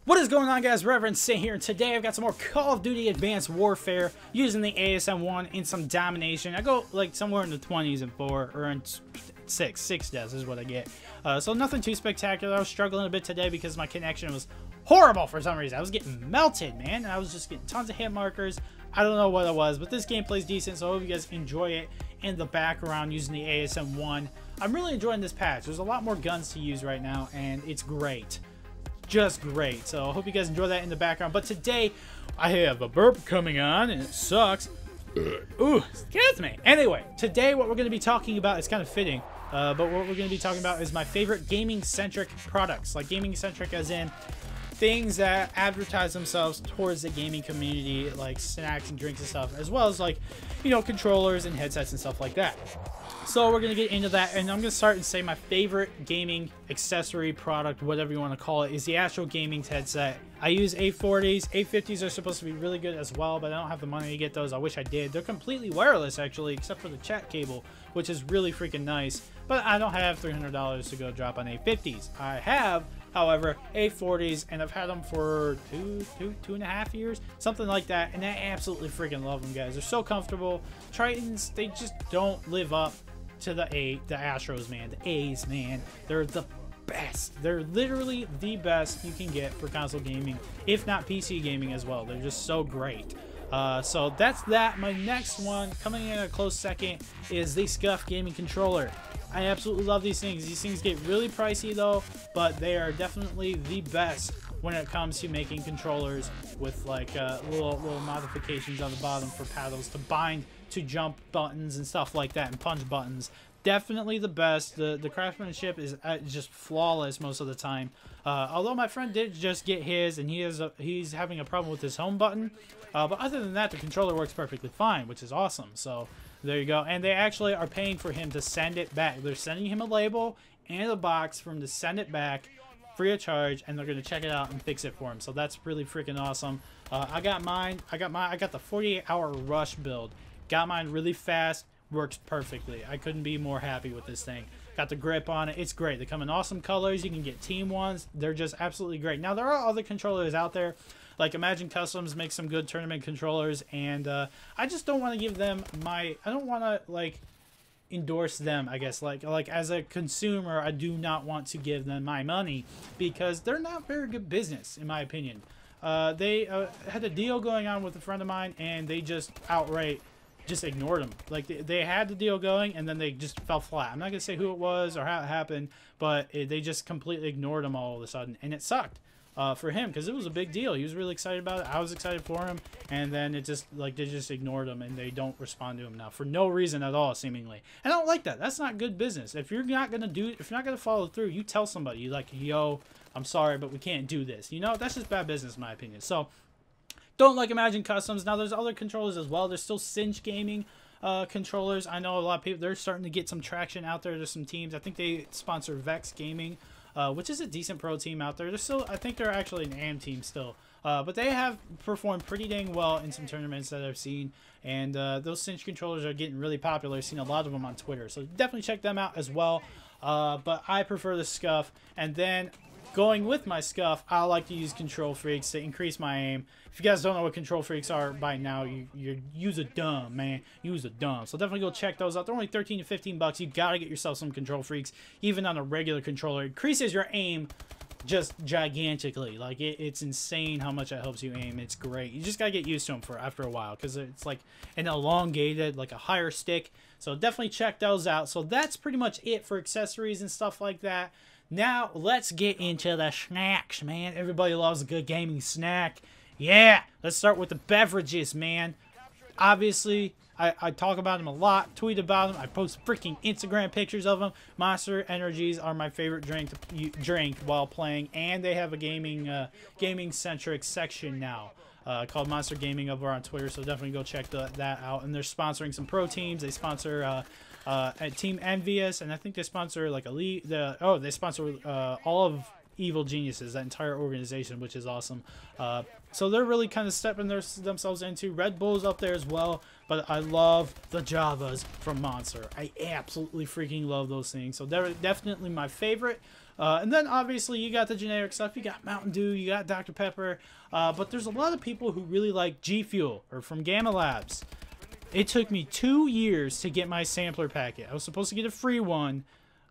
What is going on, guys? Reverend Saint here, and today I've got some more Call of Duty Advanced Warfare using the ASM-1 in some Domination. I go like somewhere in the 20s and 4, or in 6 deaths is what I get. So nothing too spectacular. I was struggling a bit today because my connection was horrible for some reason. I was getting melted, man. I was just getting tons of hit markers. I don't know what it was, but this gameplay is decent, so I hope you guys enjoy it in the background using the ASM-1. I'm really enjoying this patch. There's a lot more guns to use right now, and it's great. Just great. So I hope you guys enjoy that in the background. But today I have a burp coming on and it sucks. Ooh, excuse me. Anyway, today what we're going to be talking about is kind of fitting, but what we're going to be talking about is my favorite gaming centric products. Like gaming centric as in things that advertise themselves towards the gaming community, like snacks and drinks and stuff, as well as, like, you know, controllers and headsets and stuff like that. So we're going to get into that, and I'm going to start and say my favorite gaming accessory product, whatever you want to call it, is the Astro Gaming headset. I use A40s. A50s are supposed to be really good as well, but I don't have the money to get those. I wish I did. They're completely wireless, actually, except for the chat cable, which is really freaking nice. But I don't have $300 to go drop on A50s. I have, however, A40s, and I've had them for two and a half years, something like that, and I absolutely freaking love them, guys. They're so comfortable. Tritons, they just don't live up to the Astros, man. The A's, man. They're the best. They're literally the best you can get for console gaming, if not PC gaming as well. They're just so great. So that's that. My next one, coming in a close second, is the Scuff gaming controller. I absolutely love these things. These things get really pricey though, but they are definitely the best when it comes to making controllers with like little modifications on the bottom for paddles to bind to jump buttons and stuff like that, and punch buttons. Definitely the best. The craftsmanship is just flawless most of the time. Although my friend did just get his, and he's having a problem with his home button. But other than that, the controller works perfectly fine, which is awesome. So there you go. And they actually are paying for him to send it back. They're sending him a label and a box for him to send it back free of charge, and they're going to check it out and fix it for him. So that's really freaking awesome. I got mine. I got the 48-hour rush build. Got mine really fast. Works perfectly. I couldn't be more happy with this thing. Got the grip on it. It's great. They come in awesome colors. You can get team ones. They're just absolutely great. Now, there are other controllers out there. Like Imagine Customs makes some good tournament controllers, and I just don't want to give them my... I don't want to, like, endorse them, I guess. Like as a consumer, I do not want to give them my money because they're not very good business, in my opinion. They had a deal going on with a friend of mine, and they just outright just ignored them. Like they had the deal going, and then they just fell flat. I'm not gonna say who it was or how it happened, but they just completely ignored him all of a sudden, and it sucked for him because it was a big deal. He was really excited about it. I was excited for him, and then it just, like, they just ignored him, and they don't respond to him now for no reason at all, seemingly. And I don't like that. That's not good business. If you're not gonna follow through, you tell somebody, you like, yo, I'm sorry, but we can't do this. You know, that's just bad business in my opinion. So don't like Imagine Customs. Now there's other controllers as well. There's still Cinch Gaming controllers. I know a lot of people, they're starting to get some traction out there. There's some teams. I think they sponsor Vex Gaming, which is a decent pro team out there. They're still, I think they're actually an AM team still. But they have performed pretty dang well in some tournaments that I've seen. And those Cinch controllers are getting really popular. I've seen a lot of them on Twitter. So definitely check them out as well. But I prefer the Scuff. And then going with my Scuff, I like to use Control Freaks to increase my aim. If you guys don't know what Control Freaks are by now, you use a dumb, man. Use a dumb. So definitely go check those out. They're only 13 to 15 bucks. You gotta get yourself some Control Freaks, even on a regular controller. It increases your aim just gigantically. Like it's insane how much it helps you aim. It's great. You just gotta get used to them for after a while, because it's like an elongated, like a higher stick. So definitely check those out. So that's pretty much it for accessories and stuff like that. Now let's get into the snacks, man. Everybody loves a good gaming snack. Yeah, let's start with the beverages, man. Obviously, I talk about them a lot, tweet about them. I post freaking Instagram pictures of them. Monster Energies are my favorite drink to drink while playing, and they have a gaming-centric section now called Monster Gaming over on Twitter, so definitely go check that out. And they're sponsoring some pro teams. They sponsor Team Envious, and I think they sponsor like Elite. They sponsor all of Evil Geniuses, that entire organization, which is awesome. So they're really kind of stepping themselves into. Red Bull's up there as well, but I love the Javas from Monster. I absolutely freaking love those things. So they're definitely my favorite. And then obviously you got the generic stuff. You got Mountain Dew, you got Dr. Pepper. But there's a lot of people who really like G Fuel or from Gamma Labs. It took me 2 years to get my sampler packet. I was supposed to get a free one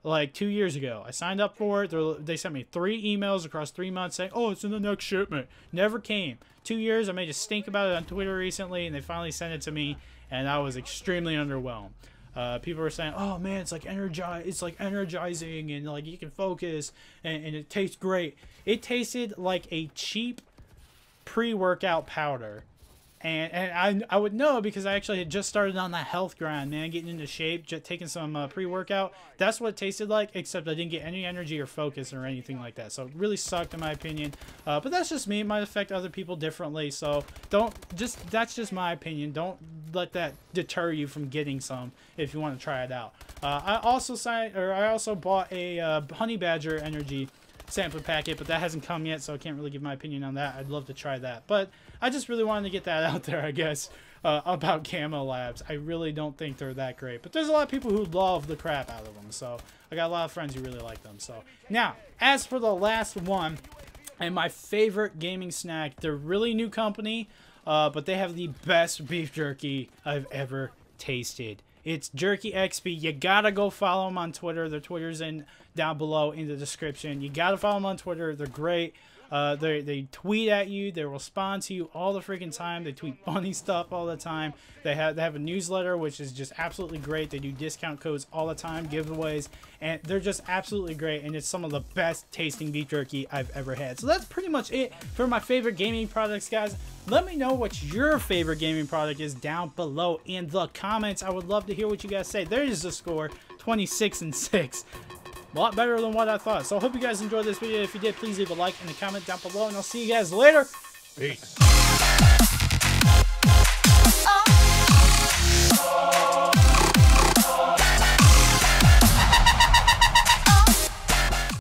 like 2 years ago. I signed up for it. They sent me 3 emails across 3 months saying, oh, it's in the next shipment. Never came. 2 years. I made a stink about it on Twitter recently, and they finally sent it to me, and I was extremely underwhelmed. People were saying, oh man, it's like energizing, and like you can focus, and it tastes great. It tasted like a cheap pre-workout powder. And I would know because I actually had just started on that health grind, man, getting into shape, just taking some pre-workout. That's what it tasted like, except I didn't get any energy or focus or anything like that. So it really sucked in my opinion. But that's just me. It might affect other people differently. So that's just my opinion. Don't let that deter you from getting some if you want to try it out. I also bought a Honey Badger Energy sampler packet, but that hasn't come yet, so I can't really give my opinion on that. I'd love to try that, but I just really wanted to get that out there, I guess, about Gamma Labs. I really don't think they're that great, but there's a lot of people who love the crap out of them, so I got a lot of friends who really like them. So now, as for the last one, and my favorite gaming snack, they're really new company, but they have the best beef jerky I've ever tasted. It's Jerky XP. You gotta go follow them on Twitter. Their Twitter's down below in the description. You gotta follow them on Twitter. They're great. They tweet at you. They respond to you all the freaking time. They tweet funny stuff all the time. They have a newsletter, which is just absolutely great. They do discount codes all the time, giveaways, and they're just absolutely great. And it's some of the best tasting beef jerky I've ever had. So that's pretty much it for my favorite gaming products, guys. Let me know what your favorite gaming product is down below in the comments. I would love to hear what you guys say. There's the score, 26-6. A lot better than what I thought. So I hope you guys enjoyed this video. If you did, please leave a like and a comment down below, and I'll see you guys later. Peace.